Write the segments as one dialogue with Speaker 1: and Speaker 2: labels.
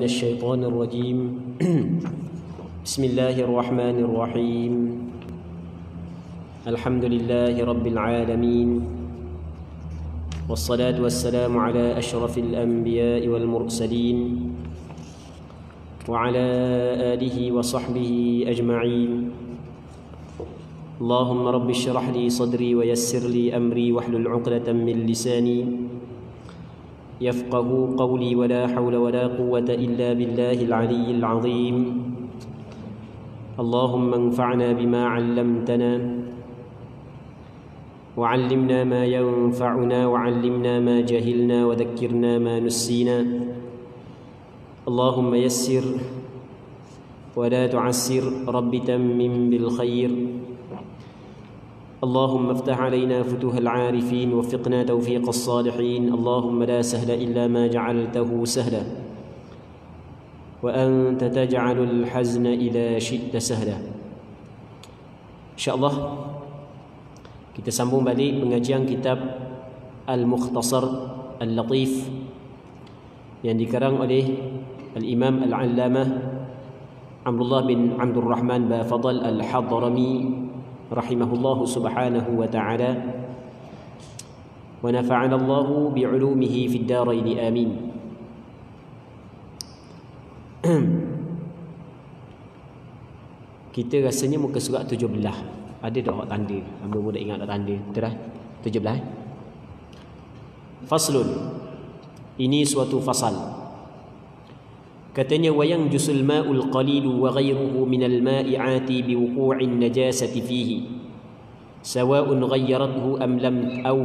Speaker 1: الشيطان الرجيم بسم الله الرحمن الرحيم الحمد لله رب العالمين والصلاة والسلام على أشرف الأنبياء والمرسلين وعلى آله وصحبه أجمعين اللهم رب اشرح لي صدري ويسر لي أمري واحلل عقدة من لساني يفقهوا قولي ولا حول ولا قوة إلا بالله العلي العظيم اللهم انفعنا بما علمتنا وعلمنا ما ينفعنا وعلمنا ما جهلنا وذكرنا ما نسينا اللهم يسر ولا تعسر رب تمم بالخير اللهم افتح علينا فتوح العارفين وفقنا توفيق الصالحين اللهم لا سهل إلا ما جعلته سهلا وأنت تجعل الحزن إذا شئت سهلا. InsyaAllah kita sambung balik pengajian kitab Al-Mukhtasar Al-Latif yang dikarang oleh Al-Imam Al-Allamah Abdullah bin Abdul Rahman Bafadal Al-Hadrami rahimahullahu subhanahu wa ta'ala wa nafa'ana Allahu bi'ulumihi fid darain amin. Kita rasanya muka surat 17. Ada tak hak tanda? Hamba mudah ingat tak tanda. Betul dah? 17. Faslun. Ini suatu fasal. Katanya wayang jusul ma'ul qalilu wa ghayruhu minal ma'i'ati biwuqu'in najasati fihi sawa'un ghayyarathu am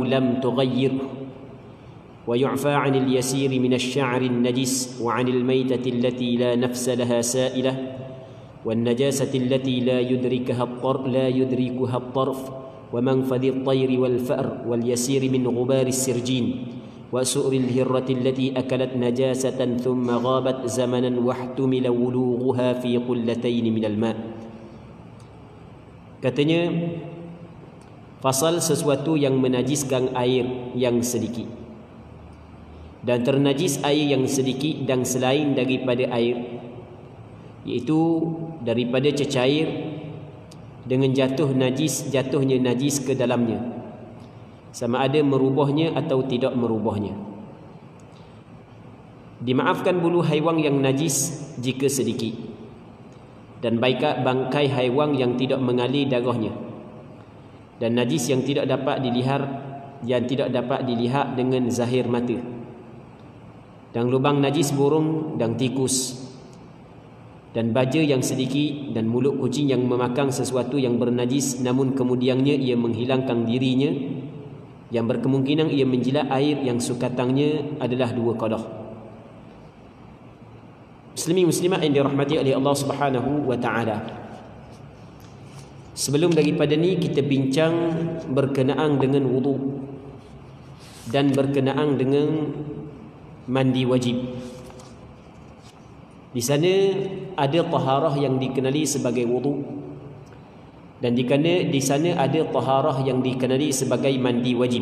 Speaker 1: lam tughayyirhu wa yu'fa 'anil yasiri minasy sya'ri an-najis wa 'anil maytati allati la nafsa laha sa'ilah wan najasati allati la yudrikuha at-tarf wa manfadhi at-tayri wal fa'r wal yasiri min ghubari as-sirjin وسؤر الهرة التي أكلت نجاسة ثم غابت زمنا واحتمل ولوغها في قلتين من الماء. Katanya fasal sesuatu yang menajiskan air yang sedikit dan ternajis air yang sedikit dan selain daripada air, iaitu daripada cecair dengan jatuhnya najis ke dalamnya, sama ada merubahnya atau tidak merubahnya. Dimaafkan bulu haiwan yang najis jika sedikit, dan bangkai haiwan yang tidak mengalir darahnya, dan najis yang tidak dapat dilihat dengan zahir mata, dan lubang najis burung dan tikus, dan baja yang sedikit, dan mulut kucing yang memakan sesuatu yang bernajis namun kemudiannya ia menghilangkan dirinya, yang berkemungkinan ia menjilat air yang sukatangnya adalah 2 qadah. Muslimin muslimat yang dirahmati oleh Allah Subhanahu wa taala. Sebelum daripada ni kita bincang berkenaan dengan wudu dan berkenaan dengan mandi wajib. Di sana ada taharah yang dikenali sebagai wudu, dan di sana ada taharah yang dikenali sebagai mandi wajib.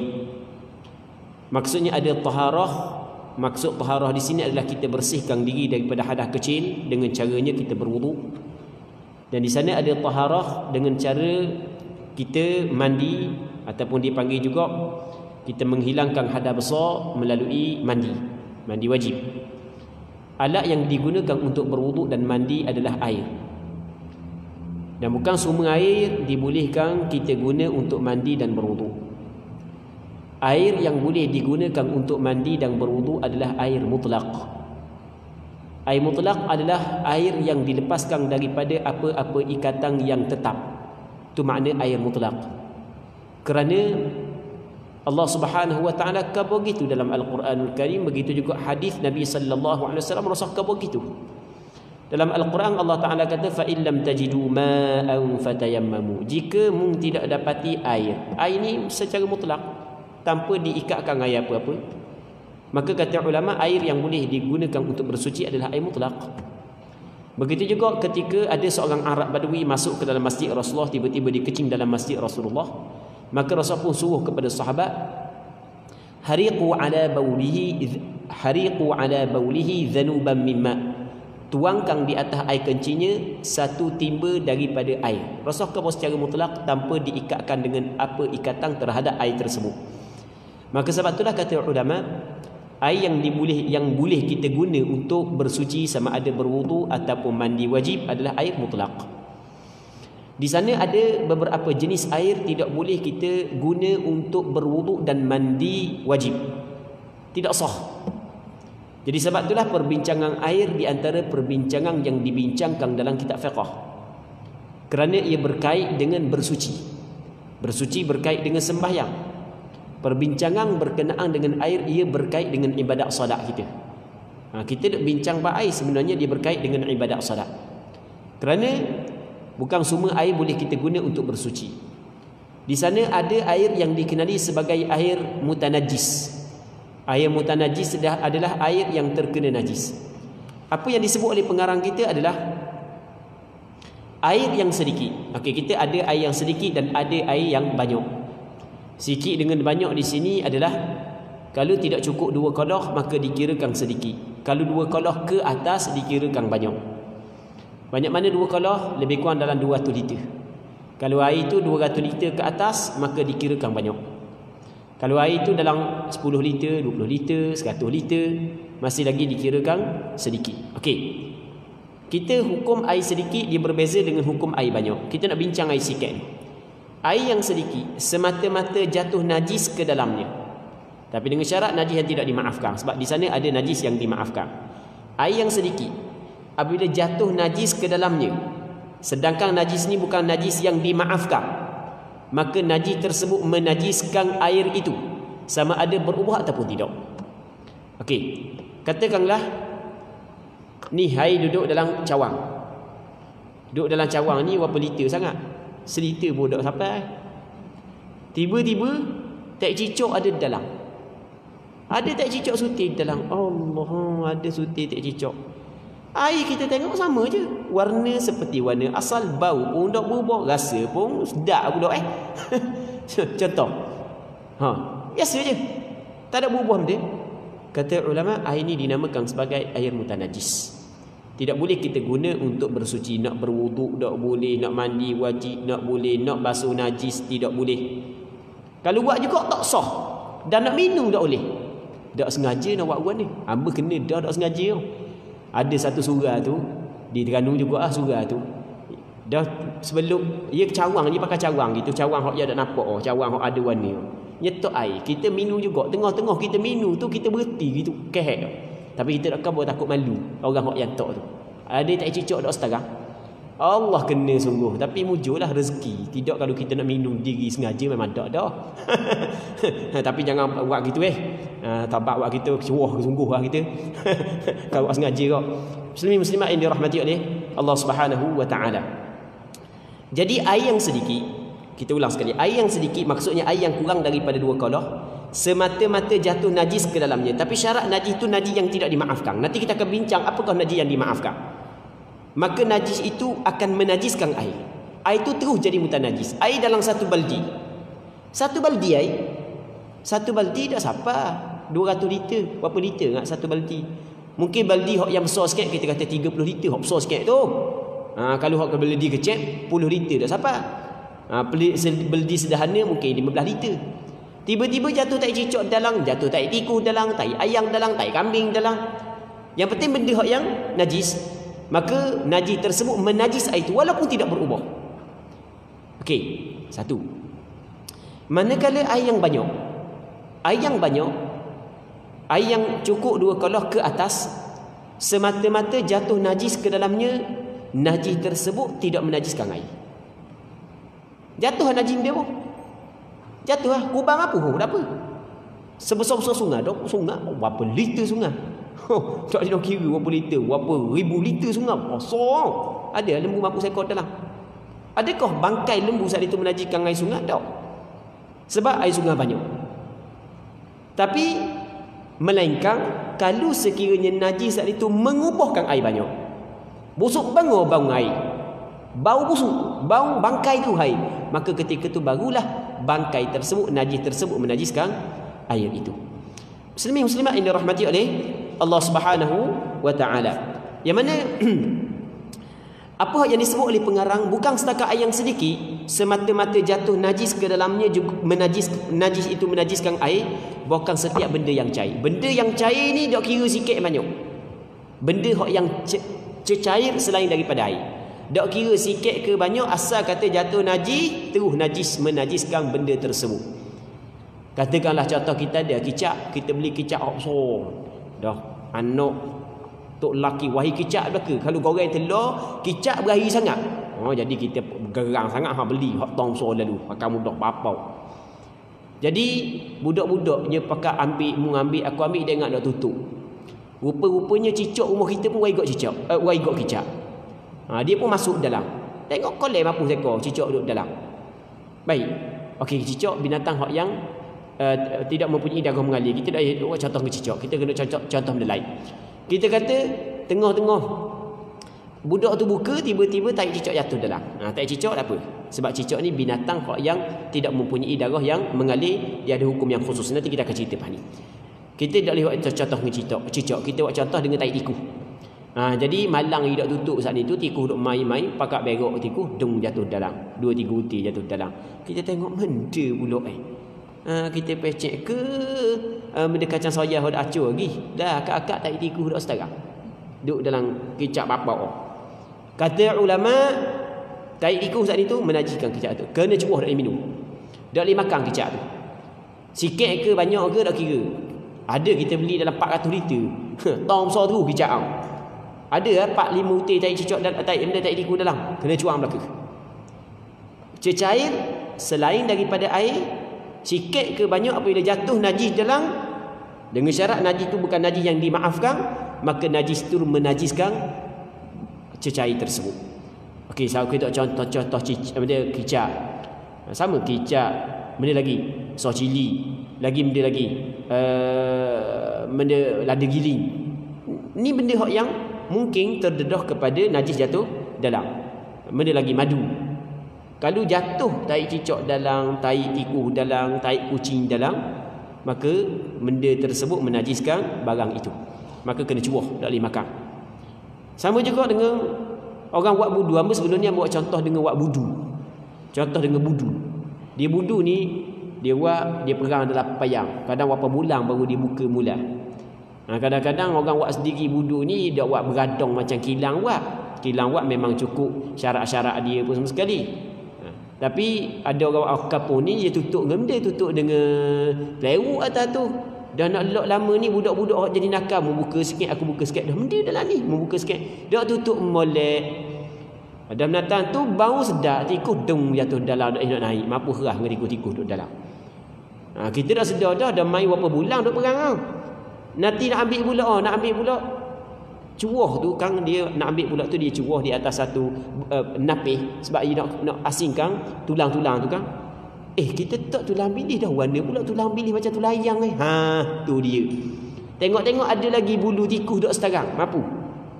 Speaker 1: Maksudnya ada taharah, maksud taharah di sini adalah kita bersihkan diri daripada hadas kecil dengan caranya kita berwudu. Dan di sana ada taharah dengan cara kita mandi, ataupun dipanggil juga kita menghilangkan hadas besar melalui mandi wajib. Alat yang digunakan untuk berwudu dan mandi adalah air. Dan bukan semua air dibolehkan kita guna untuk mandi dan berwudu. Air yang boleh digunakan untuk mandi dan berwudu adalah air mutlak. Air mutlak adalah air yang dilepaskan daripada apa-apa ikatan yang tetap. Itu makna air mutlak. Kerana Allah Subhanahu wa taala kata begitu dalam Al-Quranul Karim, begitu juga hadis Nabi sallallahu alaihi wasallam rasul begitu. Dalam Al-Quran Allah Ta'ala kata fa illam tajidu ma'an fatayammamu, jika mung tidak dapati air. Air ni secara mutlak tanpa diikatkan air apa-apa, maka kata ulama air yang boleh digunakan untuk bersuci adalah air mutlak. Begitu juga ketika ada seorang Arab Badui masuk ke dalam masjid Rasulullah, tiba-tiba dikecing dalam masjid Rasulullah, maka Rasul pun suruh kepada sahabat, hariqu ala baulihi dhanuban mimma, tuangkan di atas air kencingnya satu timba daripada air. Rasul kata secara mutlak tanpa diikatkan dengan apa ikatan terhadap air tersebut. Maka sebab itulah kata ulama, air yang boleh kita guna untuk bersuci sama ada berwudu ataupun mandi wajib adalah air mutlak. Di sana ada beberapa jenis air tidak boleh kita guna untuk berwuduk dan mandi wajib. Tidak sah. Jadi sebab itulah perbincangan air di antara perbincangan yang dibincangkan dalam kitab fiqh. Kerana ia berkait dengan bersuci. Bersuci berkait dengan sembahyang. Perbincangan berkenaan dengan air ia berkait dengan ibadat solat kita. Kita nak bincang pasal air sebenarnya dia berkait dengan ibadat solat. Kerana bukan semua air boleh kita guna untuk bersuci. Di sana ada air yang dikenali sebagai air mutanajis. Air mutanajis adalah air yang terkena najis. Apa yang disebut oleh pengarang kita adalah air yang sedikit. Okey, kita ada air yang sedikit dan ada air yang banyak. Sedikit dengan banyak di sini adalah kalau tidak cukup 2 qadah maka dikirakan sedikit. Kalau 2 qadah ke atas dikirakan banyak. Banyak mana 2 qadah? Lebih kurang dalam 200 liter. Kalau air itu 200 liter ke atas, maka dikirakan banyak. Kalau air itu dalam 10 liter, 20 liter, 100 liter, masih lagi dikirakan sedikit. Okey. Kita hukum air sedikit dia berbeza dengan hukum air banyak. Kita nak bincang air sikit ni. Air yang sedikit semata-mata jatuh najis ke dalamnya. Tapi dengan syarat najis yang tidak dimaafkan. Sebab di sana ada najis yang dimaafkan. Air yang sedikit apabila jatuh najis ke dalamnya, sedangkan najis ni bukan najis yang dimaafkan, maka najis tersebut menajiskan air itu, sama ada berubah ataupun tidak. Okey, katakanlah ni air duduk dalam cawang. Duduk dalam cawang ni berapa liter sangat? 1 liter pun tak sampai. Tiba-tiba tak cicok ada di dalam. Ada tak cicok sutir di dalam? Allah, ada sutir tak cicok. Air kita tengok sama je. Warna seperti warna asal, bau pun tak berubah, rasa pun sedap pula Contoh. Biasa je. Tak ada berubah benda. Kata ulama, air ni dinamakan sebagai air mutanajis. Tidak boleh kita guna untuk bersuci. Nak berwuduk tak boleh, nak mandi wajib tak boleh, nak basuh najis tidak boleh. Kalau buat juga tak sah. Dan nak minum tak boleh. Tak sengaja nak buat ni. Hamba kena dah tak sengaja. Ada satu surah tu di Terengganu juga surah tu. Dah sebelum dia cawang, dia pakai cawang gitu, cawang hok dia tak nampak, cawang hok ada warna. Nyetok air, kita minum juga. Tengah-tengah kita minum tu kita berhenti gitu, kehek. Tapi kita tak kabur takut malu orang hok yang tok tu. Ada tak cicok dak setengah. Allah kena sungguh, tapi mujurlah rezeki. Tidak kalau kita nak minum diri sengaja memang tak dah. Tapi jangan buat gitu tabak buat kita wah sungguh lah kita. Kalau buat sengaja kau. Muslimin muslimat yang dirahmati oleh Allah Subhanahu wa taala. Jadi air yang sedikit, kita ulang sekali, air yang sedikit maksudnya air yang kurang daripada 2 qadah, semata-mata jatuh najis ke dalamnya. Tapi syarat najis itu najis yang tidak dimaafkan. Nanti kita akan bincang apakah najis yang dimaafkan. Maka najis itu akan menajiskan air. Air itu terus jadi mutanajis. Air dalam satu baldi. Satu baldi air. Satu baldi dah siapa? 200 liter. Berapa liter nak satu baldi? Mungkin baldi yang besar sikit, kita kata 30 liter. Besar sikit tu. Kalau baldi kecil, 10 liter dah siapa? Baldi sederhana mungkin 15 liter. Tiba-tiba jatuh tai cicak dalam, jatuh tai tikus dalam, tai ayam dalam, tai kambing dalam. Yang penting benda yang najis, maka najis tersebut menajis air itu walaupun tidak berubah. Okey, satu. Manakala air yang banyak, air yang cukup 2 qadah ke atas, semata-mata jatuh najis ke dalamnya, najis tersebut tidak menajiskan air. Jatuh najis dia pun. Jatuh kubang apa pun tak apa. Sebesar-besar sungai, dok sungai berapa liter sungai. Tak ada kira berapa liter, berapa ribu liter sungai. Kosong. Ada lembu mampu seekor dalam. Adakah bangkai lembu saat itu menajiskan air sungai? Tak. Sebab air sungai banyak. Tapi melainkan kalau sekiranya najis saat itu mengubahkan air banyak. Busuk bau air. Bau busuk, bau bangkai tu air. Maka ketika itu barulah bangkai tersebut, najis tersebut menajiskan air itu. Muslimin muslimat yang dirahmati oleh Allah Subhanahu wa taala. Yang mana apa yang disebut oleh pengarang bukan setakat air yang sedikit semata-mata jatuh najis ke dalamnya juga najis itu menajiskan air, bukan setiap benda yang cair. Benda yang cair ni dok kira sikit banyak. Benda yang cecair selain daripada air. Dok kira sikit ke banyak, asal kata jatuh najis, terus najis menajiskan benda tersebut. Katakanlah contoh kita ada kicap, kita beli kicap besar. Dah anak tok laki wahai kicap belaka. Kalau goreng telur, kicap berahi sangat. Oh, jadi kita gerang sangat beli hot tong besar lalu, pakai mudah papau. Jadi budak-budaknya pakai ambil aku ambil dia ingat dak tutup. Rupa-rupanya cicak rumah kita pun wai gok kicap. Dia pun masuk dalam. Tengok kolem apa sekor cicak duduk dalam. Baik. Okey, cicak binatang hak yang tidak mempunyai darah mengalir. Kita dah buat contoh dengan cicak. Kita kena contoh benda lain. Kita kata tengah-tengah budak tu buka, tiba-tiba tahi cicak jatuh dalam. Tahi cicak tak apa. Sebab cicak ni binatang yang tidak mempunyai darah yang mengalir, dia ada hukum yang khusus. Nanti kita akan cerita pasal ni. Kita tak boleh buat contoh dengan cicak. Kita buat contoh dengan tahi tikus. Jadi malang hidup tutup saat itu, tikus duk main-main, pakak berok tikus, dung jatuh dalam. 2-3 butir jatuh dalam. Kita tengok benda pula kita pecek ke benda kacang soya hod acur lagi. Dah akak-akak tak tikus dak sekarang. Duk dalam kicap bapak. Kata ulama, tai tikus saat itu menajiskan kicap tu. Kena cubuh dak minum. Dak boleh makan kicap tu. Sikit ke banyak ke dak kira. Ada kita beli dalam 400 liter. Tong besar tu kicap. Ada 4-5 butir tai cicak dan tai tikus dalam. Kena cuang belaka. Cecair selain daripada air, sikit ke banyak apabila jatuh najis dalam, dengan syarat najis itu bukan najis yang dimaafkan, maka najis itu menajiskan cecair tersebut. Okey, saya kita contoh kicap. Sama kicap, benda lagi sos cili, lagi benda lagi benda lada giling. Ni benda hak yang mungkin terdedah kepada najis jatuh dalam. Benda lagi madu. Kalau jatuh tai cicak dalam, tai tikus dalam, tai kucing dalam, maka benda tersebut menajiskan barang itu. Maka kena cubuh, tak boleh makan. Sama juga dengan orang buat wudu. Hamba sebelum ni buat contoh dengan buat wudu. Contoh dengan wudu. Dia wudu ni dia perang dalam payang. Kadang berapa bulan baru dia buka mula. Kadang-kadang orang buat sendiri wudu ni dia buat beradong macam kilang buat. Kilang buat memang cukup syarat-syarat dia pun sama sekali. Tapi ada orang kampung ni dia tutup dengan benda, tutup dengan plywood atas tu. Dah nak lock lama ni budak-budak jadi nakal, membuka sikit aku buka sikit. Dah benda dalam ni, membuka sikit. Dah tutup molek. Ada binatang tu bau sedap, tikus dung jatuh dalam nak naik. Mampu herah dengan tikus duduk dalam. Kita dah sedar dah main berapa bulan duk perang. Nanti nak ambil pula. Cuah tu kan dia nak ambil pula tu, dia cuah di atas satu napih sebab dia nak asingkan tulang-tulang tu kan. Kita tak tulang bilis dah, warna pula tulang bilis macam tulang ayam tu dia. Tengok-tengok ada lagi bulu tikus duk setarang, mampu.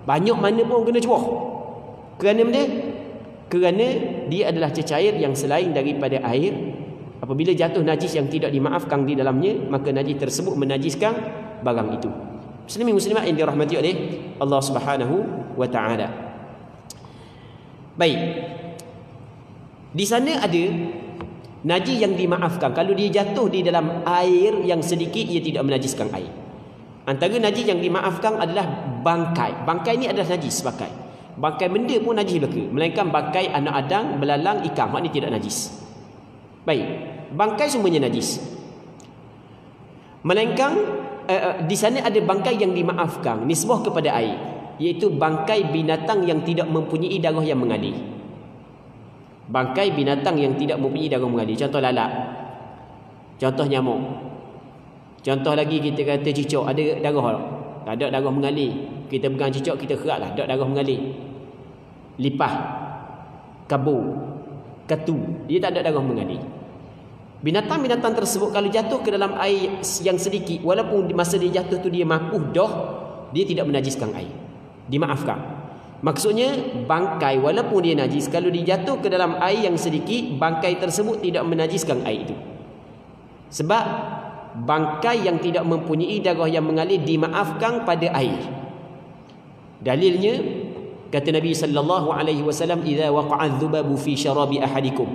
Speaker 1: Banyak mana pun kena cuah. Kerana benda? Kerana dia adalah cecair yang selain daripada air. Apabila jatuh najis yang tidak dimaafkan di dalamnya, maka najis tersebut menajiskan barang itu. Muslimin muslimat yang dirahmati oleh Allah Subhanahu wa taala. Baik. Di sana ada najis yang dimaafkan. Kalau dia jatuh di dalam air yang sedikit, ia tidak menajiskan air. Antara najis yang dimaafkan adalah bangkai. Bangkai ni adalah najis bangkai. Bangkai benda pun najis belaka, melainkan bangkai anak adang, belalang, ikan, hak ni tidak najis. Baik. Bangkai semuanya najis. Melainkan di sana ada bangkai yang dimaafkan nisbah kepada air, iaitu bangkai binatang yang tidak mempunyai darah yang mengalir. Bangkai binatang yang tidak mempunyai darah mengalir, contoh lalat, contoh nyamuk, contoh lagi kita kata cicak, ada darah tak? Ada darah mengalir. Kita pegang cicak, kita keraklah, ada darah mengalir. Lipah, kabur, katu, dia tak ada darah mengalir. Binatang-binatang tersebut kalau jatuh ke dalam air yang sedikit, walaupun masa dia jatuh tu dia makuh dah, dia tidak menajiskan air, dimaafkan. Maksudnya bangkai walaupun dia najis, kalau dia jatuh ke dalam air yang sedikit, bangkai tersebut tidak menajiskan air itu. Sebab bangkai yang tidak mempunyai darah yang mengalir dimaafkan pada air. Dalilnya kata Nabi sallallahu alaihi wasallam, idza waqa'a adh-dhubabu fi syarabi ahadikum,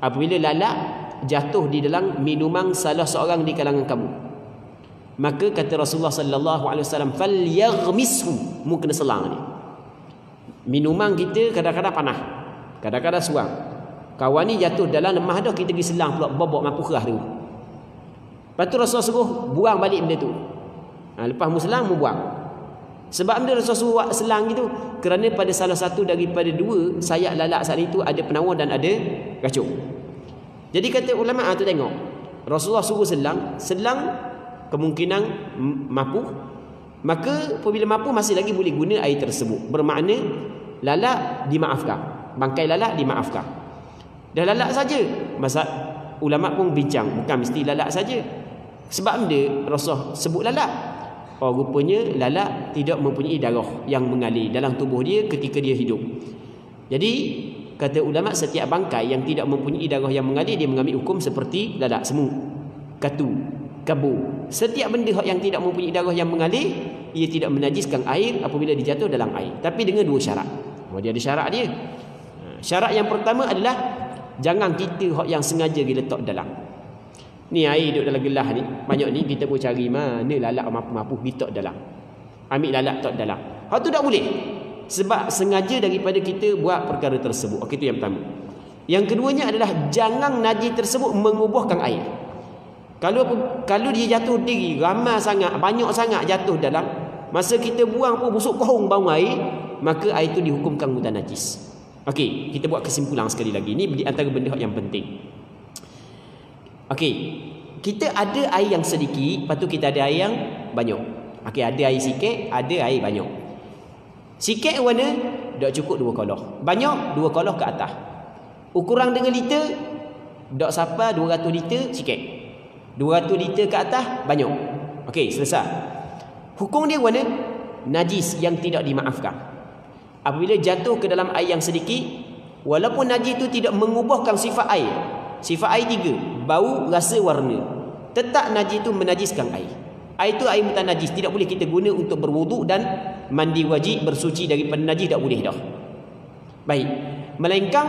Speaker 1: apabila lalat jatuh di dalam minuman salah seorang di kalangan kamu, maka kata Rasulullah sallallahu alaihi wasallam, falyaghmishu, mu kena selang ni. Minuman kita kadang-kadang panah, kadang-kadang suam. Kawan ni jatuh dalam lemah dah, kita pergi selang pula bobok mampu kerah tu. Lepas tu Rasulullah suruh buang balik benda tu. Lepas mu selang, mu buang. Sebab benda Rasulullah suruh selang gitu, kerana pada salah satu daripada dua sayap lalat saat itu ada penawar dan ada racun. Jadi kata ulama tu, tengok Rasulullah suruh selang kemungkinan mampu, maka apabila mampu masih lagi boleh guna air tersebut. Bermakna lalat dimaafkan, bangkai lalat dimaafkan. Dah lalat saja, masa ulama pun bincang, bukan mesti lalat saja. Sebab benda Rasulullah sebut lalat, rupanya lalat tidak mempunyai darah yang mengalir dalam tubuh dia ketika dia hidup. Jadi kata ulama, setiap bangkai yang tidak mempunyai darah yang mengalir, dia mengambil hukum seperti lalat, semut, katu, kabur. Setiap benda yang tidak mempunyai darah yang mengalir, ia tidak menajiskan air apabila dijatuh dalam air, tapi dengan dua syarat. Dia ada syarat dia. Syarat yang pertama adalah jangan kita yang sengaja letak dalam. Ni air duduk dalam gelas ni, banyak ni, kita pun cari mana lalat mampu-mampu letak dalam. Ambil lalat letak dalam. Hal tu tak boleh. Sebab sengaja daripada kita buat perkara tersebut. Okey, itu yang pertama. Yang keduanya adalah jangan najis tersebut mengubuhkan air. Kalau dia jatuh diri, ramai sangat, banyak sangat jatuh dalam, masa kita buang pun busuk kohong bau air, maka air itu dihukumkan mutan najis. Okey, kita buat kesimpulan sekali lagi. Ini di antara benda yang penting. Okey, kita ada air yang sedikit, lepas tu kita ada air yang banyak. Okey, ada air sikit, ada air banyak. Sikit warna dak cukup 2 kolah. Banyak 2 kolah ke atas. Ukuran dengan liter dak sampai 200 liter sikit. 200 liter ke atas banyak. Okey, selesai. Hukum dia warna najis yang tidak dimaafkan. Apabila jatuh ke dalam air yang sedikit, walaupun najis itu tidak mengubahkan sifat air. Sifat air 3, bau, rasa, warna. Tetap najis itu menajiskan air. Air itu air mutan najis, tidak boleh kita guna untuk berwuduk dan mandi wajib, bersuci daripada najis, tak boleh dah. Baik. Melainkan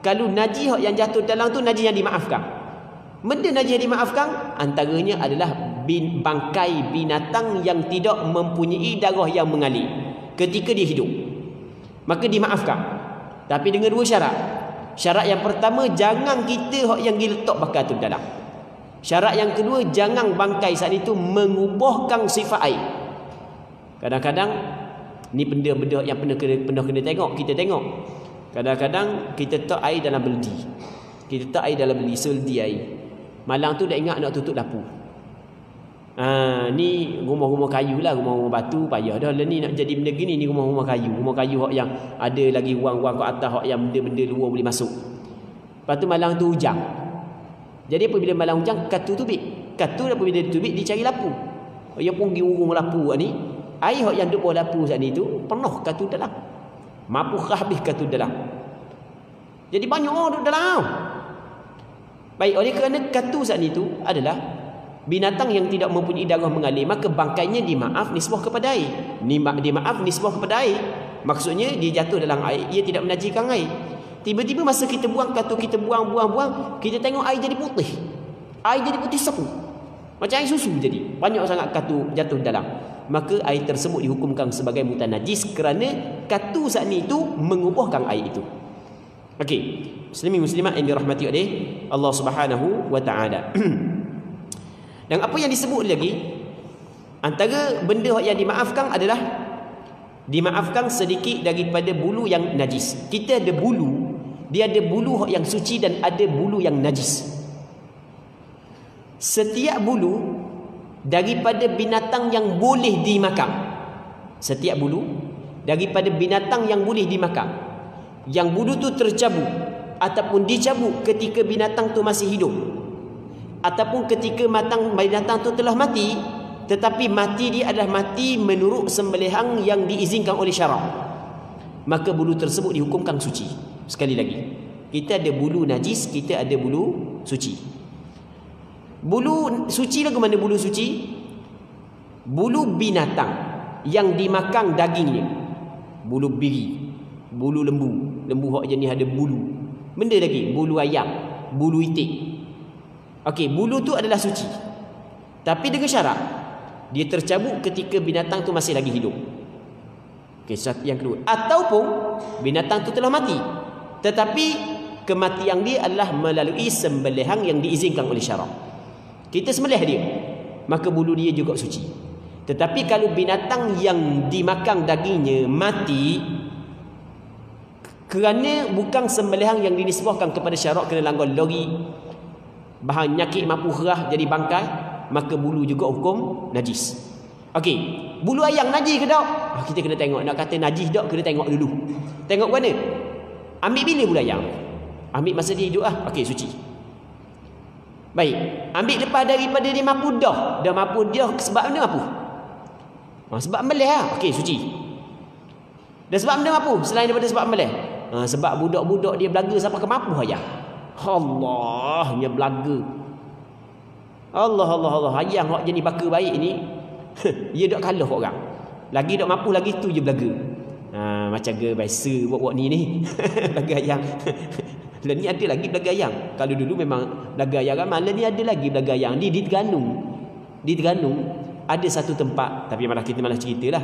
Speaker 1: kalau najis yang jatuh dalam tu najis yang dimaafkan. Benda najis yang dimaafkan antaranya adalah bangkai binatang yang tidak mempunyai darah yang mengalir ketika dia hidup, maka dimaafkan. Tapi dengan 2 syarat. Syarat yang pertama, jangan kita yang diletak bakal tu dalam. Syarat yang kedua, jangan bangkai saat itu mengubahkan sifat air. Kadang-kadang ni benda-benda yang pernah kena tengok, kita tengok. Kadang-kadang kita letak air dalam beldi. Kita letak air dalam beldi, seldi air. Malang tu dah ingat nak tutup lampu. Ni rumah-rumah kayu lah, rumah-rumah batu payah dah lah ni nak jadi benda gini. Ni rumah-rumah kayu hak yang ada lagi ruang-ruang kat atas, hak yang benda-benda luar boleh masuk. Lepas tu malang tu hujan. Jadi apabila malang hujan, katu tubik. Katu apabila ditubik, dicari lampu. Ia pun pergi urung lampu ni. Air hak yang duduk bawah lampu saat ni tu penuh katu dalam. Mampu habis katu dalam. Jadi banyak orang duduk dalam. Baik, oleh kerana katu saat ni tu adalah binatang yang tidak mempunyai darah mengalir, maka bangkainya dimaaf nisbah kepada air. Dimaaf nisbah kepada air. Maksudnya dia jatuh dalam air, ia tidak menajiskan air. Tiba-tiba masa kita buang katu, kita buang, kita tengok air jadi putih. Air jadi putih sepu. Macam air susu jadi. Banyak sangat katu jatuh dalam. Maka air tersebut dihukumkan sebagai mutan najis kerana katu saat ni itu mengubahkan air itu. Okey. Muslimin muslimat yang dirahmati oleh Allah Subhanahu wa taala. Dan apa yang disebut lagi, antara benda yang dimaafkan adalah dimaafkan sedikit daripada bulu yang najis. Kita ada bulu, dia ada bulu yang suci dan ada bulu yang najis. Setiap bulu daripada binatang yang boleh dimakan. Setiap bulu daripada binatang yang boleh dimakan. Yang bulu tu tercabut ataupun dicabut ketika binatang tu masih hidup, ataupun ketika binatang tu telah mati, tetapi mati dia adalah mati menurut sembelihan yang diizinkan oleh syarak, maka bulu tersebut dihukumkan suci. Sekali lagi, kita ada bulu najis, kita ada bulu suci. Bulu suci lagu mana bulu suci? Bulu binatang yang dimakan dagingnya. Bulu biri, bulu lembu. Lembu hak jenis ada bulu. Benda lagi, bulu ayam, bulu itik. Okey, bulu tu adalah suci. Tapi dengan syarat dia tercabut ketika binatang tu masih lagi hidup. Okey, syarat yang kedua. Ataupun binatang tu telah mati, tetapi kematian dia adalah melalui sembelihan yang diizinkan oleh syarak. Kita sembelih dia, maka bulu dia juga suci. Tetapi kalau binatang yang dimakan dagingnya mati kerana bukan sembelihan yang dinisbahkan kepada syarak, kena langgar lori, bahan nyakit mampu herah jadi bangkai, maka bulu juga hukum najis. Okey, bulu ayam najis ke tak? Kita kena tengok. Nak kata najis tak, kena tengok dulu. Tengok mana? Ambil bila bulu ayam? Ambil masa dia hidup lah. Okey, suci. Baik, ambil lepas daripada dia mampu dah. Dah mampu dah sebab mana mampu? Sebab meleh lah. Okey, suci. Dan sebab mana mampu? Selain daripada sebab meleh. Sebab budak-budak dia belaga sampai ke mampu ayam. Allah, dia belaga. Allah. Ayam hak jenis baka baik ni, dia tak kalah orang. Lagi tak mampu lagi tu je belaga. Macam ke biasa buat ni. Belaga ayam. Lah ni ada lagi belaga ayam. Kalau dulu memang belaga ayam ramai, lah ni ada lagi belaga ayam. Di Terengganu ada satu tempat, tapi malah kita ceritalah.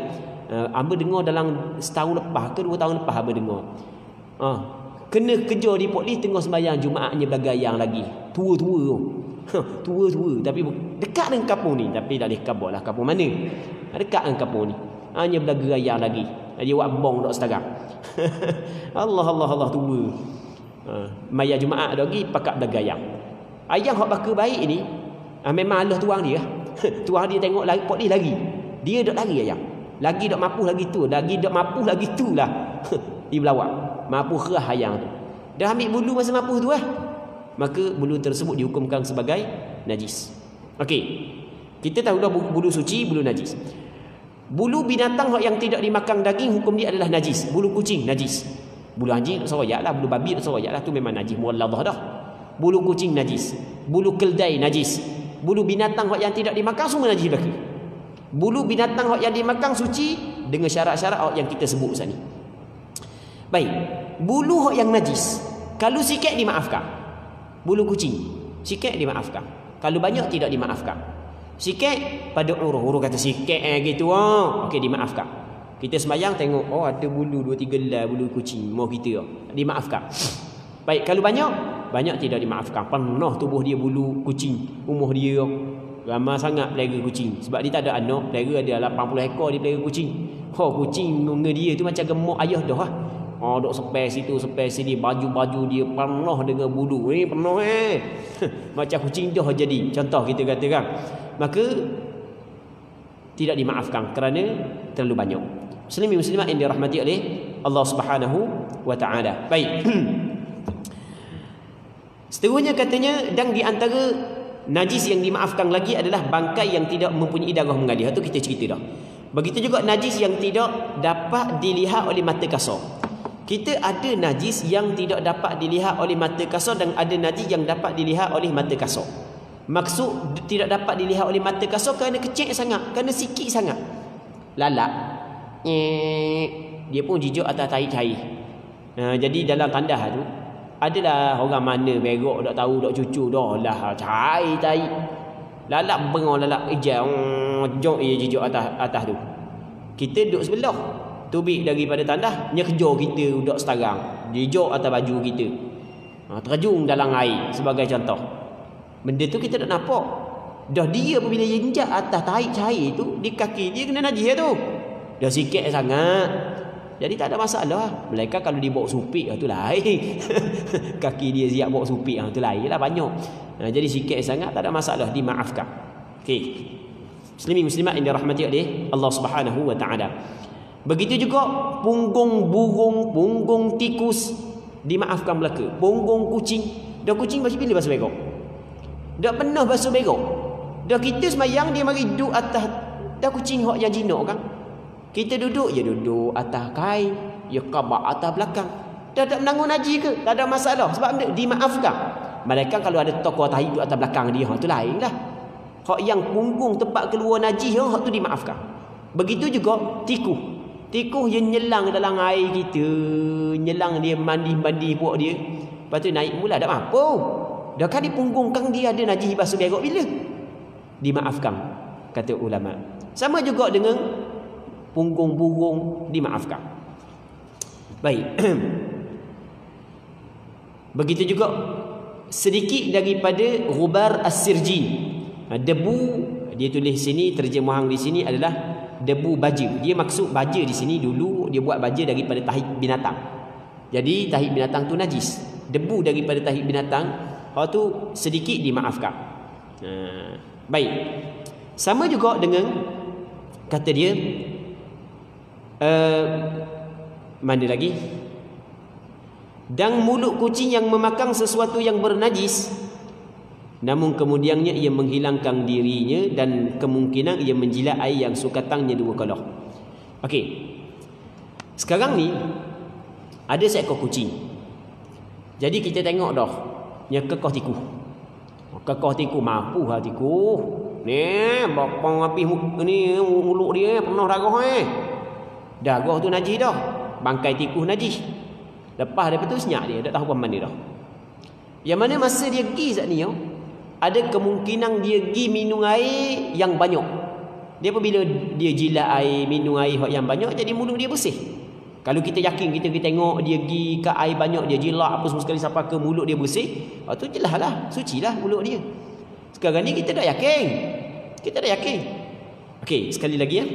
Speaker 1: Amba dengar dalam setahun lepas ke 2 tahun lepas amba dengar. Kena kejar di Port Lee tengah sembahyang Jumaatnya belaga ayam lagi. Tua-tua tu. Tua-tua tapi dekat dengan kampung ni, tapi tak boleh kabur lah kampung mana. Dekat dengan kampung ni. Hanya belaga ayam lagi. Dia buat bong tak sekarang. Allah tua. Maya Jumaat lagi pakat belaga ayam. Ayam hak baka baik ni, memang Allah tuang dia. Tuang dia tengok lagi Port Lee lagi. Dia dak lari ayam. Lagi dak mampu lagi tu, lagi dak mampu lagi tu lah. Dia berlawak. Mampu kerah ayam tu. Dah ambil bulu masa mampu tu lah. Maka bulu tersebut dihukumkan sebagai najis. Okey. Kita tahu dah bulu suci, bulu najis. Bulu binatang yang tidak dimakan daging, hukum dia adalah najis. Bulu kucing najis. Bulu anjing tak seroyak lah, bulu babi tak seroyak lah, tu memang najis muwalladah dah. Bulu kucing najis. Bulu keldai najis. Bulu binatang yang tidak dimakan semua najis belaka. Bulu binatang yang dimakan suci dengan syarat-syarat yang kita sebut saat ni. Baik, bulu yang najis, kalau sikit dimaafkan. Bulu kucing, sikit dimaafkan. Kalau banyak tidak dimaafkan. Sikit pada urus kata sikit gitu. Okey, dimaafkan. Kita sembahyang tengok, ada bulu 2-3 helai bulu kucing, mau kita dimaafkan. Baik, kalau banyak tidak dimaafkan. Penuh tubuh dia bulu kucing, umur dia ramai sangat pelihara kucing. Sebab dia tak ada anak, pelihara ada 80 ekor dia pelihara kucing. Kucing dengan dia tu macam gemuk ayah dah lah. Dok sepes situ, sepes sini, baju-baju dia penuh dengan bulu. Penuh macam kucing dah jadi. Contoh kita katakan. Maka tidak dimaafkan kerana terlalu banyak. Muslimin muslimat yang dirahmati oleh Allah Subhanahu wa taala. Baik. Seterusnya katanya, dan di antara najis yang dimaafkan lagi adalah bangkai yang tidak mempunyai darah mengalir. Itu kita cerita dah. Begitu juga najis yang tidak dapat dilihat oleh mata kasar. Kita ada najis yang tidak dapat dilihat oleh mata kasar dan ada najis yang dapat dilihat oleh mata kasar. Maksud tidak dapat dilihat oleh mata kasar kerana kecil sangat, kerana sikit sangat. Lalat, dia pun jijak atas tahi cair. Jadi dalam tandas tu adalah orang mana berok tak tahu, tak cucu dah lah cair tahi. Lalat bengong, lalat hijau, jok dia jijak atas tu. Kita duduk sebelah, tubik daripada tandas, dia kejar kita duduk setarang, jijak atas baju kita. Terjun dalam air sebagai contoh. Benda tu kita tak nampak. Dah dia apabila dia injak atas tahi cair tu, di kaki dia kena najis tu. Dah sikit sangat. Jadi tak ada masalah. Mereka kalau dia bawa supik tu lain. Kaki dia siap bawa supik tu lain lah banyak. Jadi sikit sangat tak ada masalah, dimaafkan. Okey. Muslimin muslimat yang dirahmati oleh Allah Subhanahu wa taala. Begitu juga punggung burung, punggung tikus dimaafkan belaka. Punggung kucing. Dah kucing basuh bila basuh begok? Dah pernah basuh begok. Dah kita sembahyang dia mari duduk atas, dah kucing hak yang jinak kan. Kita duduk duduk atas kain, dia kabak atas belakang. Dah tak menanggung najis ke? Tak ada masalah. Sebab benda dimaafkan. Malaikat kalau ada tokoh tahi duduk atas belakang dia, hak tu lain lah. Hak yang punggung tempat keluar najis hak tu dimaafkan. Begitu juga tikus. Tikus yang nyelang dalam air kita, nyelang dia mandi buat dia. Lepas tu naik mula tak apa. Dah kan di punggung kang dia ada najis basuh berok bila? Dimaafkan kata ulama. Sama juga dengan punggung burung dimaafkan. Baik. Begitu juga sedikit daripada ghubar as-sirjin. Debu, dia tulis sini, terjemahan di sini adalah debu baja. Dia maksud baja di sini dulu dia buat baja daripada tahi binatang. Jadi tahi binatang tu najis. Debu daripada tahi binatang, hal tu sedikit dimaafkan. Baik. Sama juga dengan kata dia mana lagi? Dan mulut kucing yang memakan sesuatu yang bernajis, namun kemudiannya ia menghilangkan dirinya dan kemungkinan ia menjilat air yang sukatangnya 2 kalah. Okey. Sekarang ni ada seekor kucing. Jadi kita tengok dah yang kekah tikus. Kekah tikus mampu ha tikus. Ni bapang habis ni mulut dia penuh darah Darah tu najis dah. Bangkai tikus najis. Lepas daripada tu senyap dia, tak tahu apa mana dah. Yang mana masa dia pergi saat ni ada kemungkinan dia pergi minum air yang banyak. Dia apabila dia jilat air, minum air yang banyak, jadi mulut dia bersih. Kalau kita yakin, kita tengok dia pergi ke air banyak, dia jilat apa semua sekali sampai ke mulut dia bersih, tu jelas lah, suci lah mulut dia. Sekarang ni kita dah yakin. Kita dah yakin. Okey, sekali lagi ya.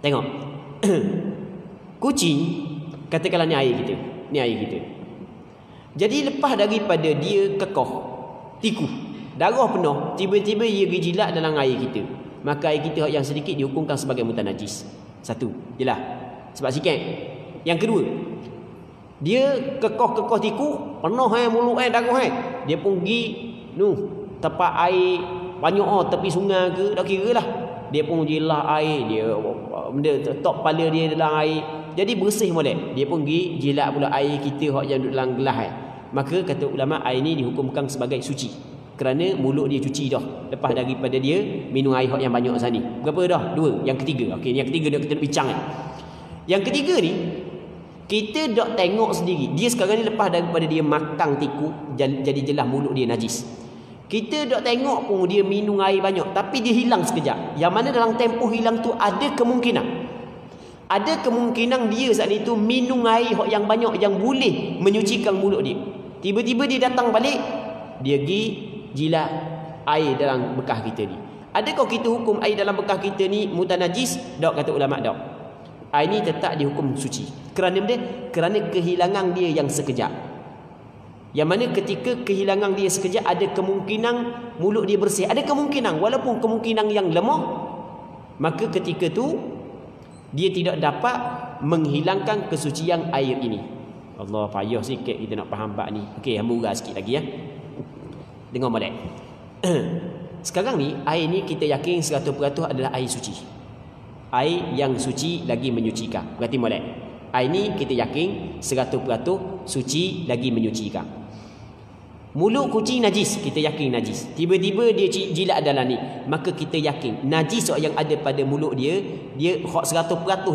Speaker 1: Tengok. Kucing, katakanlah ni air kita. Ni air kita. Jadi lepas daripada dia kekah, tikus, darah penuh, tiba-tiba dia pergi jilat dalam air kita, maka air kita yang sedikit dihukumkan sebagai mutanajis. Satu, jelas. Sebab sikit. Yang kedua, dia kekah tikus, penuh mulut darah dia pun pergi tempat air banyak tepi sungai ke, tak kira lah. Dia pun jilat air, dia benda top kepala dia dalam air. Jadi bersih molek. Dia pun pergi jilat pula air kita yang duduk dalam gelas Maka kata ulama air ni dihukumkan sebagai suci. Kerana mulut dia cuci dah lepas daripada dia minum air yang banyak sana ni. Berapa dah? 2. Yang ketiga. Okey, yang ketiga kita bincang Yang ketiga ni kita dak tengok sendiri. Dia sekarang ni lepas daripada dia makan tikus, jadi jelas mulut dia najis. Kita dak tengok pun dia minum air banyak, tapi dia hilang sekejap. Yang mana dalam tempoh hilang tu ada kemungkinan dia saat itu minum air yang banyak yang boleh menyucikan mulut dia. Tiba-tiba dia datang balik, dia pergi jilat air dalam bekas kita ni. Adakah kita hukum air dalam bekas kita ni mutanajis? Tak, kata ulama tak. Air ni tetap dihukum suci. Kerana kehilangan dia yang sekejap. Yang mana ketika kehilangan dia sekejap, ada kemungkinan mulut dia bersih. Ada kemungkinan, walaupun kemungkinan yang lemah, maka ketika tu dia tidak dapat menghilangkan kesucian air ini. Allah, payah sikit kita nak faham bab ni. Okey, hamba urang sikit lagi ya. Dengar molek. Sekarang ni air ni kita yakin 100% adalah air suci. Air yang suci lagi menyucikan. Berarti molek. Air ni kita yakin 100% suci lagi menyucikan. Mulut kucing najis, kita yakin najis. Tiba-tiba dia jilat dalam ni, maka kita yakin najis yang ada pada mulut dia 100%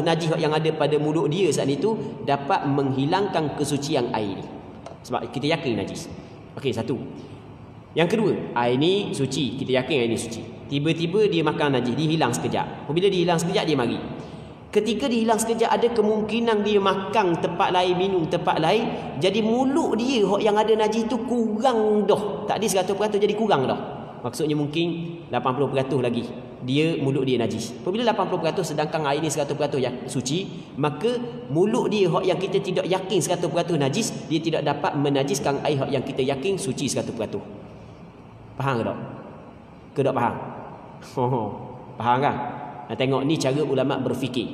Speaker 1: najis yang ada pada mulut dia saat itu dapat menghilangkan kesucian air ni. Sebab kita yakin najis. Okey, satu. Yang kedua, air ni suci, kita yakin air ni suci. Tiba-tiba dia makan najis, dia hilang sekejap. Apabila dia hilang sekejap, dia mari. Ketika dia hilang sekejap, ada kemungkinan dia makan tempat lain, minum tempat lain, jadi mulut dia yang ada najis tu kurang dah. Tak ada 100% jadi kurang dah. Maksudnya mungkin 80% lagi dia mulut dia najis. Apabila 80% sedangkan air ni 100% yang suci, maka mulut dia yang kita tidak yakin 100% najis, dia tidak dapat menajiskan air yang kita yakin suci 100%. Faham ke tak? Ke tak faham? Faham kan? Nah, tengok ni cara ulama berfikir.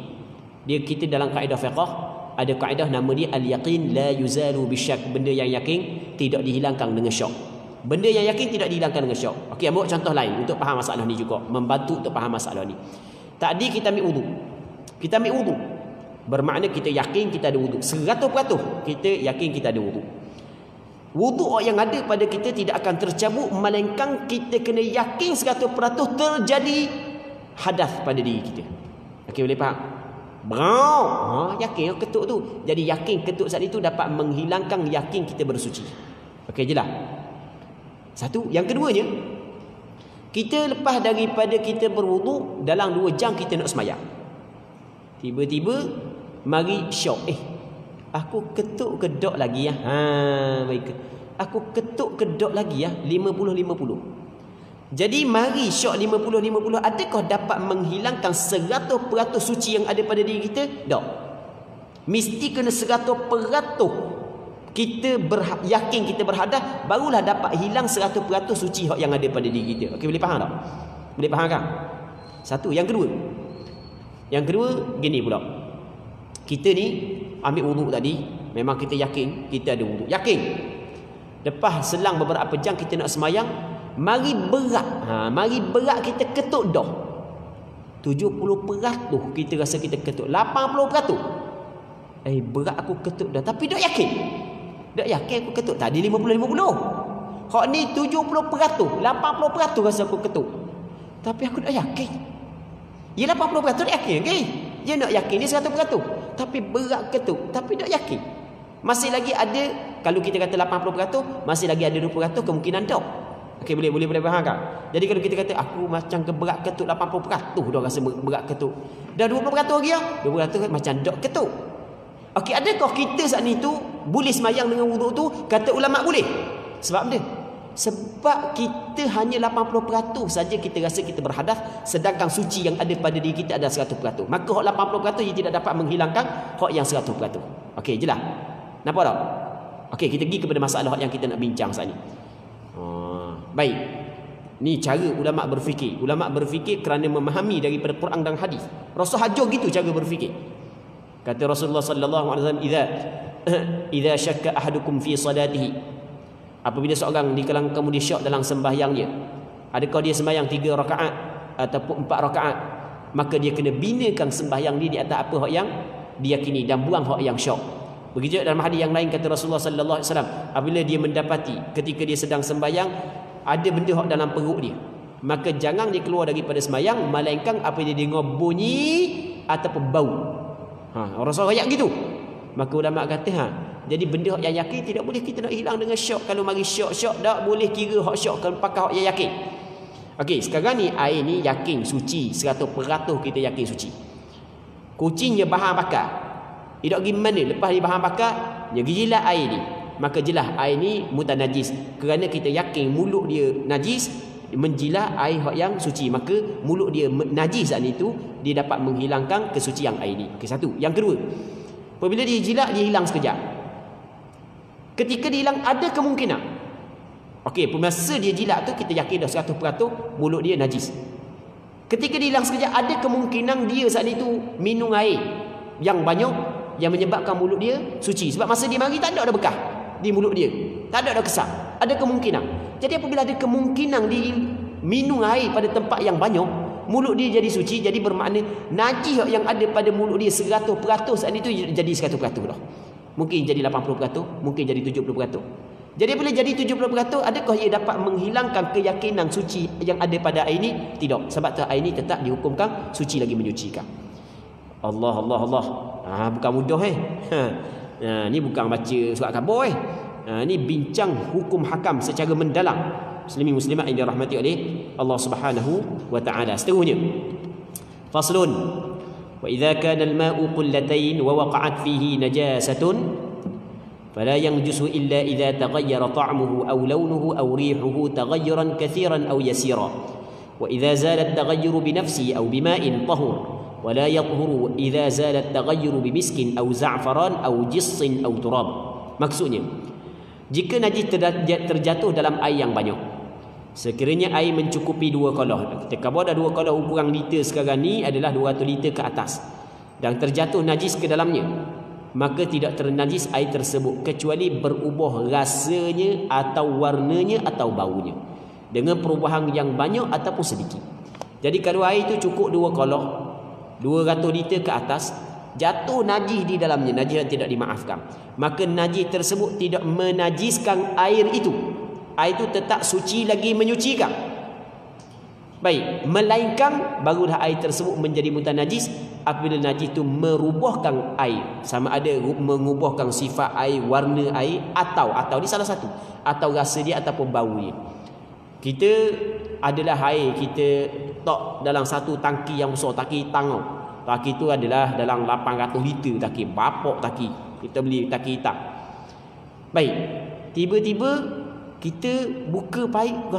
Speaker 1: Kita dalam kaedah fiqh ada kaedah nama dia al-yaqin la yuzalu bisyak. Benda yang yakin tidak dihilangkan dengan syak. Benda yang yakin tidak dihilangkan dengan syak. Okey, ambil contoh lain untuk faham masalah ni juga, membantu untuk faham masalah ni. Tadi kita ambil wudu. Kita ambil wudu. Bermakna kita yakin kita ada wudu. 100% kita yakin kita ada wudu. Wudu yang ada pada kita tidak akan tercabut melainkan kita kena yakin 100% terjadi hadas pada diri kita. Okey, boleh faham? Brau. Yakin ketuk tu. Jadi yakin ketuk saat itu dapat menghilangkan yakin kita bersuci. Okey jelas. Satu. Yang keduanya, kita lepas daripada kita berwuduk, dalam 2 jam kita nak semayang. Tiba-tiba mari syok. Aku ketuk kedok lagi ya. Baik. Aku ketuk kedok lagi ya. 50-50. Jadi mari syok 50-50. Adakah dapat menghilangkan 100% suci yang ada pada diri kita? Tak. Mesti kena 100% kita yakin kita berhadas, barulah dapat hilang 100% suci yang ada pada diri kita. Okey, boleh faham tak? Boleh faham kan? Satu. Yang kedua gini pula. Kita ni ambil wuduk tadi, memang kita yakin kita ada wuduk. Yakin. Lepas selang beberapa jam kita nak semayang, mari berat kita ketuk dah. 70% kita rasa kita ketuk. 80%. Berat aku ketuk dah, tapi tak yakin. Tak yakin aku ketuk. Tadi 50-50. Hak ni 70%, 80% rasa aku ketuk. Tapi aku tak yakin. Ya 80% tak yakin, okey. Dia nak yakin dia 100%. Tapi berat ketuk, tapi tak yakin. Masih lagi ada, kalau kita kata 80%, masih lagi ada 20% kemungkinan tak. Okey, boleh faham kan? Jadi kalau kita kata aku macam berat ketuk 80%, dah rasa berat ketuk. Dah 20% lagi ya. 20% macam tak ketuk. Okey, adakah kita saat ni tu boleh semayang dengan wuduk tu? Kata ulama boleh. Sebab dia. Sebab kita hanya 80% saja kita rasa kita berhadas, sedangkan suci yang ada pada diri kita ada 100%. Maka hak 80% dia tidak dapat menghilangkan hak yang 100%. Okey, jelas. Nampak tak? Okey, kita pergi kepada masalah yang kita nak bincang saat ni. Baik. Ni cara ulama berfikir. Ulama berfikir kerana memahami daripada Quran dan hadis. Rasul hajar gitu cara berfikir. Kata Rasulullah sallallahu alaihi wasallam, idza syakka ahadukum fi salatihi. Apabila seorang di kalangan kamu dia syak dalam sembahyangnya, adakah dia sembahyang 3 rakaat ataupun 4 rakaat, maka dia kena binakan sembahyang dia di atas apa hak yang diyakini dan buang hak yang syak. Begitu dalam hadis yang lain kata Rasulullah sallallahu alaihi wasallam, apabila dia mendapati ketika dia sedang sembahyang ada benda hak dalam perut dia, maka jangan dia keluar daripada sembahyang melainkan apa dia dengar bunyi ataupun bau. Rasul ayat gitu. Maka ulama kata jadi benda hak yang yakin tidak boleh kita nak hilang dengan syak. Kalau mari syak tak boleh kira hak syak kalau pakai hak yang yakin. Okey, sekarang ni air ni yakin suci 100% kita yakin suci. Kucingnya bahan bakar. Tidak pergi mana lepas dia bahan bakar, dia gilat air ni. Maka jelas air ni mutanajis. Kerana kita yakin mulut dia najis, menjilat air yang suci, maka mulut dia najis saat itu dia dapat menghilangkan kesucian air ni. Okey, satu. Yang kedua, apabila dia jilat dia hilang sekejap. Ketika dia hilang ada kemungkinan. Okey, masa dia jilat tu kita yakin dah 100% mulut dia najis. Ketika dia hilang sekejap ada kemungkinan dia saat itu minum air yang banyak yang menyebabkan mulut dia suci. Sebab masa dia mari tak ada bekas di mulut dia, tak ada kesan. Ada kemungkinan. Jadi apabila ada kemungkinan dia minum air pada tempat yang banyak, mulut dia jadi suci, jadi bermakna najis yang ada pada mulut dia 100% saat itu jadi 100% dah. Mungkin jadi 80%, mungkin jadi 70%. Jadi bila jadi 70%, adakah ia dapat menghilangkan keyakinan suci yang ada pada air ini? Tidak. Sebab tu air ini tetap dihukumkan suci lagi menyucikan. Allah. Bukan mudah ni bukan baca surat khabar ni bincang hukum hakam secara mendalam. Muslimin muslimat yang dirahmati oleh Allah Subhanahu wa taala. Seterusnya, faslun wa idza kana al-ma'u qullatayn wa waqa'at fihi najasatun fala yanjusu illa idza taghayyara ta'muhu aw lawnuhu aw rihuhu taghayyuran kathiran aw yasira wa idza zala at-taghayyuru bi nafsihi aw bima'in tahur ولا يطهر إذا زال التغير بمسك أو زعفران أو جص أو تراب. Maksudnya, jika najis terjatuh dalam air yang banyak, sekiranya air mencukupi 2 kolah, kita khabar dah 2 kolah ukuran liter sekarang ni adalah 200 liter ke atas, dan terjatuh najis ke dalamnya, maka tidak ternajis air tersebut kecuali berubah rasanya atau warnanya atau baunya dengan perubahan yang banyak ataupun sedikit. Jadi kalau air itu cukup 2 kolah 200 liter ke atas, jatuh najis di dalamnya, najis yang tidak dimaafkan, maka najis tersebut tidak menajiskan air itu. Air itu tetap suci lagi menyucikan. Baik, melainkan barulah air tersebut menjadi mutanajis apabila najis itu merubahkan air, sama ada mengubahkan sifat air, warna air, atau ni salah satu, atau rasa dia ataupun bau dia. Kita adalah air, kita tok dalam satu tangki yang besar, tangki tangau. Tangki itu adalah dalam 800 liter tangki, bapak tangki. Kita beli tangki hitam. Baik, tiba-tiba kita buka paip,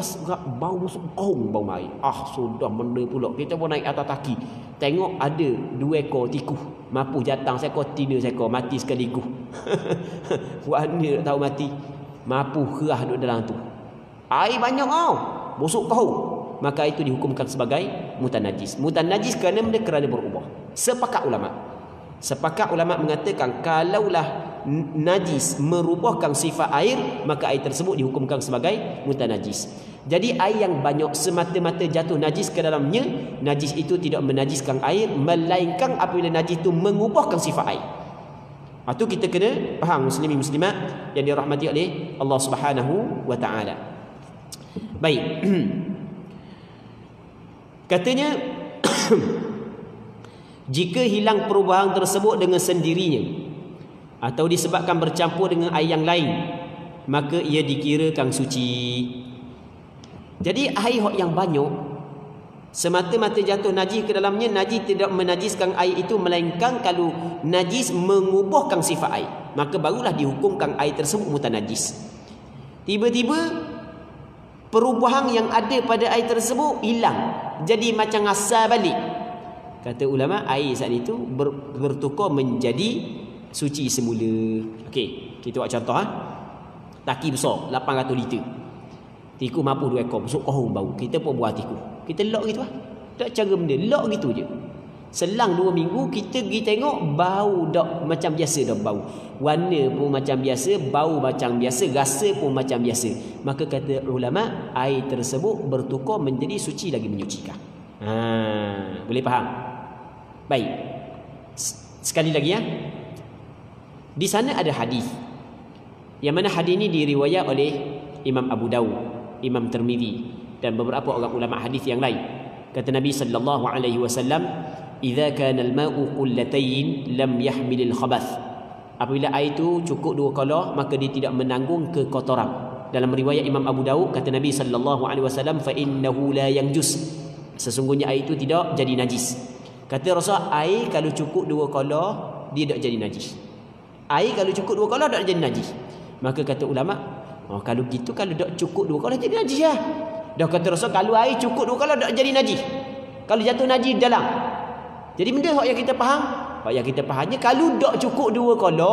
Speaker 1: bau busuk, bau air. Sudah benda pula. Kita pun naik atas tangki, tengok ada 2 ekor tikus, mapu jatang seekor, tina seekor, mati sekaligus. Warna tak tahu mati, mapu kerah duduk dalam tu. Air banyak busuk kau. Maka itu dihukumkan sebagai mutanajis. Mutanajis kerana berubah. Sepakat ulama mengatakan kalaulah najis merubahkan sifat air, maka air tersebut dihukumkan sebagai mutanajis. Jadi air yang banyak semata-mata jatuh najis ke dalamnya, najis itu tidak menajiskan air, melainkan apabila najis itu mengubahkan sifat air. Itu kita kena faham, muslimin muslimat yang dirahmati oleh Allah Subhanahu wa taala. Baik. Katanya jika hilang perubahan tersebut dengan sendirinya atau disebabkan bercampur dengan air yang lain, maka ia dikirakan suci. Jadi air yang banyak semata-mata jatuh najis ke dalamnya, najis tidak menajiskan air itu, melainkan kalau najis mengubahkan sifat air, maka barulah dihukumkan air tersebut mutanajis. Tiba-tiba perubahan yang ada pada air tersebut hilang, jadi macam asal balik. Kata ulama, air saat itu bertukar menjadi suci semula. Okey, kita buat contoh. Taki besar 800 liter, tikus mampu 2 ekor, besok kohong bau. Kita pun buat tikus, kita lock gitu tak cara benda, lock gitu je. Selang 2 minggu kita pergi tengok, bau dak macam biasa, dak bau, warna pun macam biasa, bau macam biasa, rasa pun macam biasa. Maka kata ulama, air tersebut bertukar menjadi suci lagi menyucikan. Boleh faham? Baik, sekali lagi ya. Di sana ada hadis, yang mana hadis ini diriwayat oleh Imam Abu Dawud, Imam Tirmizi dan beberapa orang ulama hadis yang lain. Kata Nabi sallallahu alaihi wasallam, "Idza kana al-ma'u qullatayn lam yahmil al-khabath." Apabila air itu cukup 2 kala, maka dia tidak menanggung kekotoran. Dalam riwayat Imam Abu Dawud, kata Nabi sallallahu alaihi wasallam, "Fa innahu la yanjus." Sesungguhnya air itu tidak jadi najis. Kata Rasul, air kalau cukup 2 kala dia tak jadi najis. Air kalau cukup 2 kala tak jadi najis. Maka kata ulama, kalau gitu, kalau tak cukup 2 kala jadi najis lah. Dah kata Rasul, kalau air cukup 2 kala tak jadi najis. Kalau jatuh najis dalam. Jadi benda yang kita faham, yang kita fahamnya kalau tak cukup 2 kala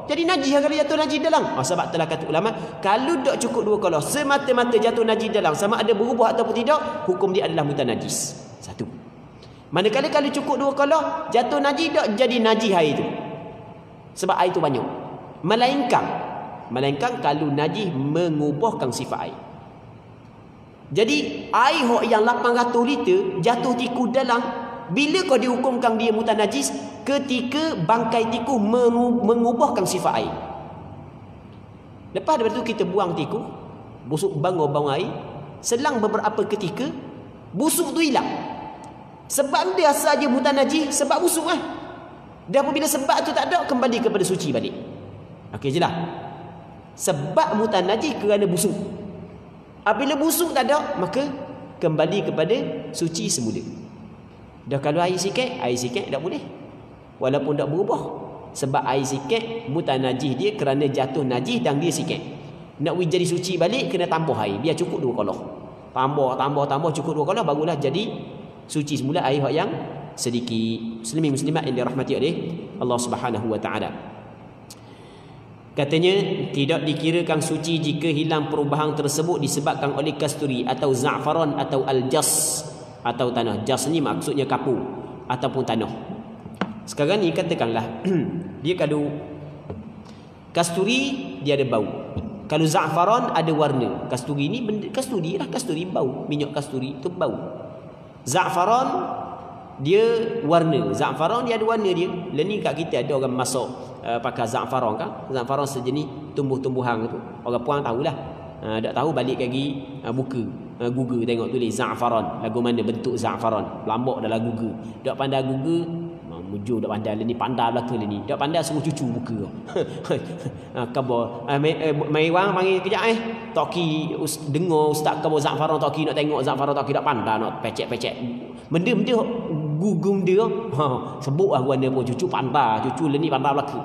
Speaker 1: jadi najis lah kalau jatuh najis dalam. Sebab telah kata ulama, kalau tak cukup 2 kala semata-mata jatuh najis dalam, sama ada berubah ataupun tidak, hukum dia adalah mutanajis. Satu. Manakala kalau cukup 2 kala jatuh najis, tak jadi najis air itu, sebab air itu banyak. Melainkan kalau najis mengubahkan sifat air. Jadi air yang 800 liter jatuh tikus dalam, bila kau dihukumkan dia mutanajis? Ketika bangkai tikus mengubahkan sifat air. Lepas daripada itu kita buang tikus, busuk bang air, selang beberapa ketika busuk tu hilang. Sebab dia asal je mutanajis, sebab busuk lah. Dan apabila sebab tu tak ada, kembali kepada suci balik. Okey je lah. Sebab mutanajis kerana busuk. Apabila busuk tak ada, maka kembali kepada suci semula. Dah kalau air sikit tak boleh, walaupun tak berubah. Sebab air sikit mutanajis dia kerana jatuh najis dan dia sikit. Nak jadi suci balik kena tambah air, biar cukup 2 kala. Tambah cukup 2 kala, barulah jadi suci semula air yang sedikit. Muslimin muslimat yang dirahmati oleh Allah Subhanahu wa taala. Katanya tidak dikirakan suci jika hilang perubahan tersebut disebabkan oleh kasturi atau za'faran atau al-jas atau tanah. Jas ni maksudnya kapur ataupun tanah. Sekarang ni katakanlah dia kalau kasturi dia ada bau, kalau za'faran ada warna. Kasturi ni kasturi bau, minyak kasturi itu bau. Za'faran dia warna, za'faran dia ada warna dia. Ni kat kita ada orang masuk pakai za'faran kan. Za'faran sejenis tumbuh-tumbuhan tu. Orang puang tahulah. Tak tahu balik lagi buka Google tengok tulis za'faran, lagu mana bentuk za'faran, lambak dalam Google. Tak pandai Google, Bujur dak pandai ni, pandai belaka ni. Dak pandai suruh cucu buka. Khabar mai wang panggil kejap Toki dengar ustaz khabar Za'faran Toki nak tengok Za'faran Toki dak pandai nak pecek-pecek. Benda-benda gugum dia. Sebut warna pun cucu pandai, cucu ni pandai belaka.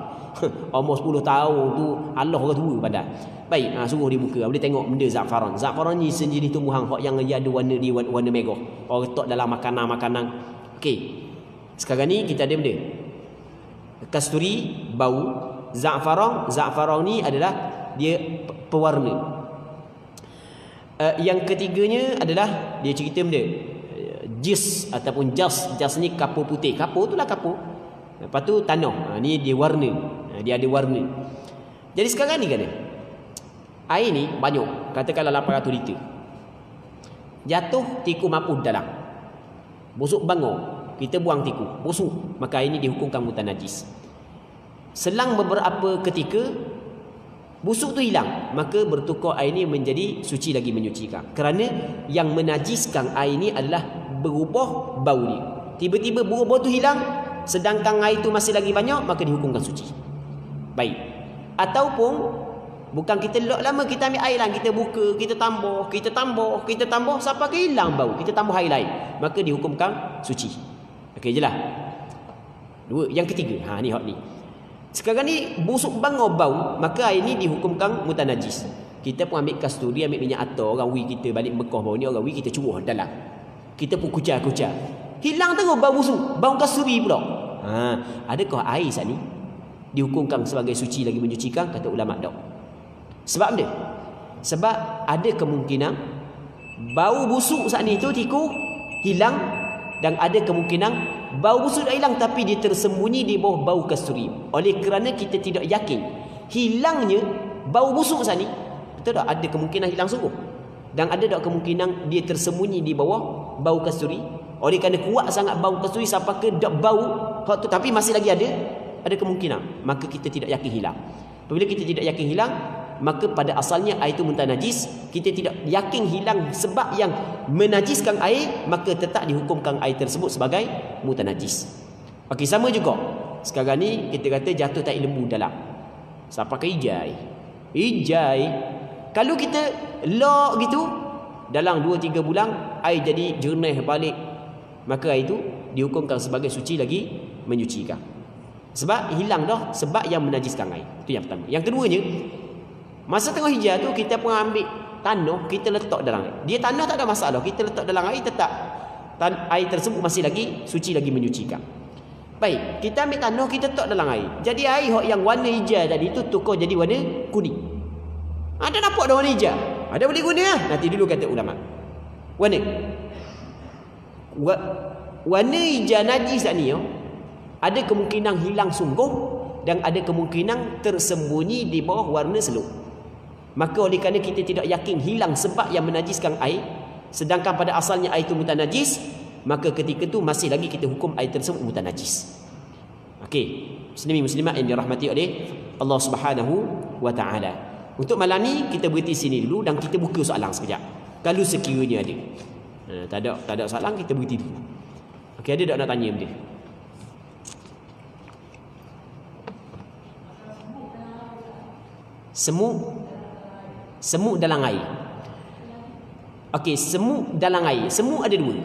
Speaker 1: Umur 10 tahun tu Allah ke tua pandai. Baik, suruh dia buka. Boleh tengok benda Za'faran. Za'faran ni sejenis tumbuhan yang ada warna dia warna merah. Orang letak dalam makanan-makanan. Okey. Sekarang ni kita ada benda kasturi, bau. Za'faran ni adalah dia pewarna. Yang ketiganya adalah dia cerita benda jis ataupun jas ni kapur putih. Kapur tu lah kapur. Lepas tu tanah. Ni dia warna. Dia ada warna. Jadi sekarang ni kan air ni banyak. Katakanlah 800 liter. Jatuh tikus mampus dalam. Busuk bangor. Kita buang tikus. Busuk. Maka air ni dihukumkan mutanajis. Selang beberapa ketika busuk tu hilang, maka bertukar air ni menjadi suci lagi menyucikan. Kerana yang menajiskan air ni adalah berubah bau dia. Tiba-tiba berubah tu hilang, sedangkan air tu masih lagi banyak, maka dihukumkan suci. Baik. Ataupun bukan kita lama kita ambil air lain, kita buka, kita tambah sampai ke hilang bau, kita tambah air lain, maka dihukumkan suci. Okey jelah. Dua, yang ketiga. Ni hak ni. Sekarang ni busuk bangor bau, maka air ni dihukumkan mutanajis. Kita pun ambil kasturi, ambil minyak atar, orang wi kita balik Mekah bau ni, orang wi kita curuh dalam. Kita pun kucar-kucar. Hilang terus bau busuk, bau kasturi pula. Adakah air saat ni dihukumkan sebagai suci lagi menyucikan? Kata ulama tak. Sebab apa? Sebab ada kemungkinan bau busuk saat ni tu tikus hilang, dan ada kemungkinan bau busuk dah hilang tapi dia tersembunyi di bawah bau kasturi. Oleh kerana kita tidak yakin hilangnya bau busuk saat ni, betul tak? Ada kemungkinan hilang sungguh, dan ada tak kemungkinan dia tersembunyi di bawah bau kasturi. Oleh kerana kuat sangat bau kasturi sampai ke dak bau hak tu, tapi masih lagi ada kemungkinan, maka kita tidak yakin hilang. Apabila kita tidak yakin hilang, maka pada asalnya air itu mutanajis. Kita tidak yakin hilang sebab yang menajiskan air, maka tetap dihukumkan air tersebut sebagai mutanajis. Okey, sama juga. Sekarang ni kita kata jatuh tai lembu dalam. Sampai ke hijai. Kalau kita lock gitu, dalam 2-3 bulan air jadi jernih balik, maka air itu dihukumkan sebagai suci lagi menyucikan. Sebab hilang dah sebab yang menajiskan air. Itu yang pertama. Yang keduanya, masa tengah hijau tu kita pun ambil tanah, kita letak dalam air. Dia tanah tak ada masalah, kita letak dalam air tetap air tersebut masih lagi suci lagi menyucikan. Baik, kita ambil tanah, kita letak dalam air. Jadi air yang warna hijau tadi tu tukar jadi warna kuning. Ada nampak dah warna hijau? Ada boleh guna lah. Nanti dulu kata ulama. Warna hijau najis tak ni ada kemungkinan hilang sungguh, dan ada kemungkinan tersembunyi di bawah warna seluk. Maka oleh kerana kita tidak yakin hilang sebab yang menajiskan air, sedangkan pada asalnya air itu mutanajis, maka ketika itu masih lagi kita hukum air tersebut mutanajis. Okey, muslimin muslimat yang dirahmati oleh Allah Subhanahu wa taala. Untuk malam ni kita berhenti sini dulu dan kita buka soalan sekejap. Kalau sekiranya ada. Tak ada soalan, kita berhenti dulu. Okey, ada tak nak tanya benda? Semut dalam air. Okey, semut dalam air. Semut ada dua.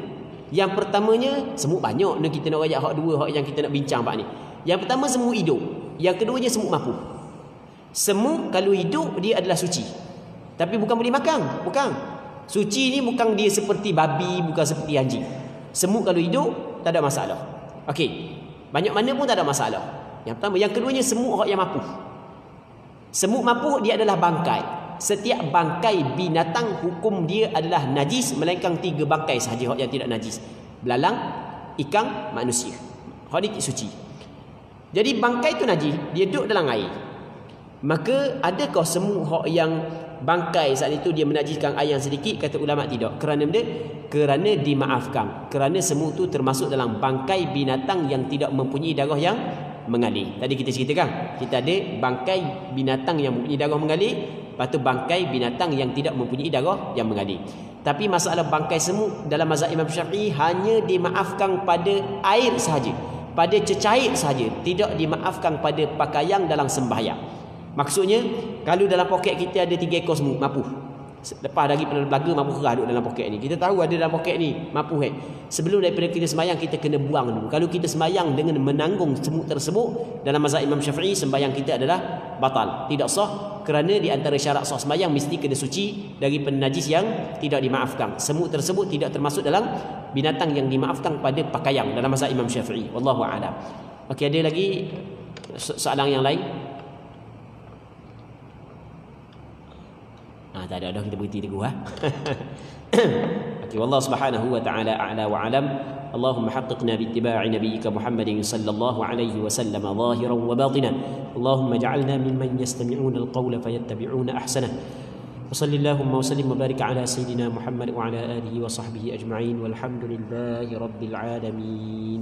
Speaker 1: Yang pertamanya, semut banyak ni, kita nak rayak hak dua, hak yang kita nak bincang pak ni. Yang pertama semut hidup, yang keduanya semut mapung. Semut kalau hidup dia adalah suci. Tapi bukan boleh makan, bukan. Suci ni bukan dia seperti babi, bukan seperti anjing. Semut kalau hidup tak ada masalah. Okey. Banyak mana pun tak ada masalah. Yang pertama, yang keduanya semut hak yang mapung. Semut mapuk dia adalah bangkai. Setiap bangkai binatang hukum dia adalah najis, melainkan 3 bangkai sahaja yang tidak najis. Belalang, ikan, manusia. Hak ni suci. Jadi bangkai tu najis, dia duduk dalam air. Maka adakah semut hak yang bangkai saat itu dia menajiskan air yang sedikit? Kata ulama tidak. Kerana benda? Kerana dimaafkan. Kerana semut tu termasuk dalam bangkai binatang yang tidak mempunyai darah yang mengalir. Tadi kita ceritakan, kita ada bangkai binatang yang mempunyai darah mengalir, lepas tu bangkai binatang yang tidak mempunyai darah yang mengalir. Tapi masalah bangkai semut dalam mazhab Imam Syafi'i hanya dimaafkan pada air sahaja. pada cecair saja, tidak dimaafkan pada pakaian dalam sembahyang. Maksudnya, kalau dalam poket kita ada 3 ekor semut, mapuh. Lepas dari belaga mapuh kerah duduk dalam poket ni. Kita tahu ada dalam poket ni, mapuh Sebelum daripada kita sembahyang, kita kena buang dulu. Kalau kita sembahyang dengan menanggung semut tersebut, dalam mazhab Imam Syafi'i, sembahyang kita adalah batal, tidak sah, kerana di antara syarat sah sembahyang mesti kena suci dari najis yang tidak dimaafkan. Semut tersebut tidak termasuk dalam binatang yang dimaafkan pada pakaian dalam mazhab Imam Syafi'i. Wallahu a'lam. Okey, ada lagi soalan yang lain? Tak ada, kita berhenti dulu Okey, wallahu subhanahu wa ta'ala a'la wa alam. اللهم حققنا باتباع نبيك محمد صلى الله عليه وسلم ظاهرا وباطنا. اللهم اجعلنا ممن يستمعون القول فيتبعون احسنه. وصل اللهم وسلم وبارك على سيدنا محمد وعلى اله وصحبه اجمعين والحمد لله رب العالمين.